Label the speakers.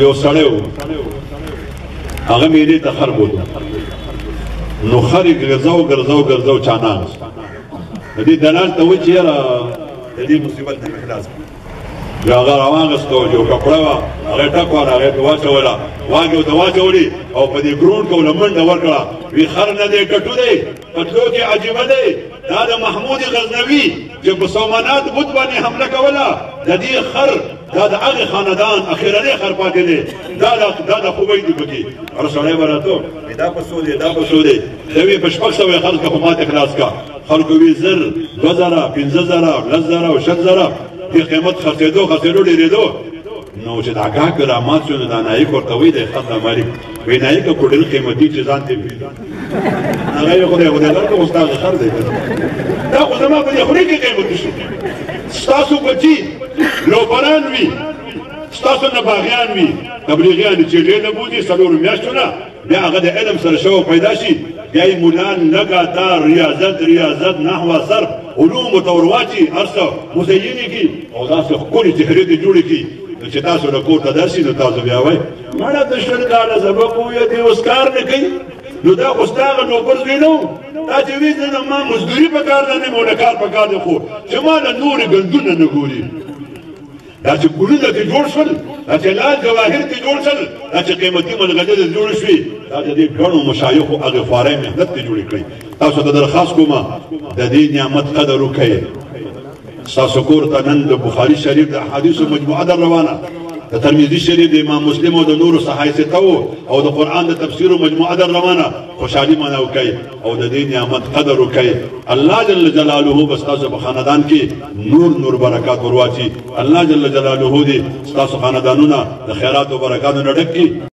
Speaker 1: یو سړی و هغه میلې ته خر بوتو نو خر یې ګرځاو چانان د دې دلال ته وایي چې یاره د دې مصیبت نه مې خلاص کړو بیا هغه راواغسته یو کپړه وه هغه یې ټک وهله هغه یې پرې واچوله واګې ورته واچولې او په دې ګروڼ کې ورله منډه ورکړه وی خر نه دی کټو دی کټلو کې عجیبه دی دا د محمود غزنوي چې په سومنات بت باندې حمله کوله د دې خر دا د هغې خاندان اخرنی خر پاتې دی دا د خوبۍ دي پکې هر سړی به راته دا په څو دی دا په څو دی د وی په 600 خرڅ که خو ماته خلاص کا خلکو وی 1000 2000 15000 10,000 او 6,000 دې قیمت خرڅېدو ډېرېدو نو چې دا ګاهک رامات شو نو دا نایک ورته وایي دی خط مالک وایي نایکه خو ډېر قیمتي چې ځان ته هغه یې خدای درکړه خو ستا خر دی دا خو زما په دې خولې کې قیمتي شو ستاسو بچي لوبران وي ستاسو نه باغیان وي تبلیغیان چې ډېر نه بوځي څلورو میاشتو نه بیا هغه د علم سره شوق پیدا شي بیا یې مولان لګاتار ریاضت نحو صرف علومو ته ور واچي هر څه مزینې کړي او داسې ښکلې چهرې دې جوړې کړي چې تاسو له کور ته درسي نو تاسو بیا وایي مړه د 20 کاله سبق وویه دې اوس کار نه کوي نو دا خو ستا هغه نوکر زوی نه و دا چې وایي زه ما مزدوري په کار نه یم او نه کار په کار دی خو چې ما له نورې ګندونه نه ګوري دا چې ګلونه دې جوړ شول دا چې لال جواهر دې جوړ شول دا چې قیمتي ملغلرې دې جوړې شوې دا د دې ګڼو مشایخو هغې خوارۍ محنت دې جوړې کړئ تاسو ته درخواست کومه د دې نعمت قدر وکړئ ستاسو کور ته نن د بخاري شریف د احادیثو مجموعه در روانه د ترمذي شریف د امام مسلم او د نورو صحایفته او د قرآن د تفسیرو مجموعه در روانه خوشحالي معنا وکړئ او د دې نعمت قدر وکړئ الله جل جلاله به ستاسو په خاندان کې نور برکات ور واچي الله جل جلاله دې ستاسو خاندانونه د خیرات او برکاتو نه ډک کړي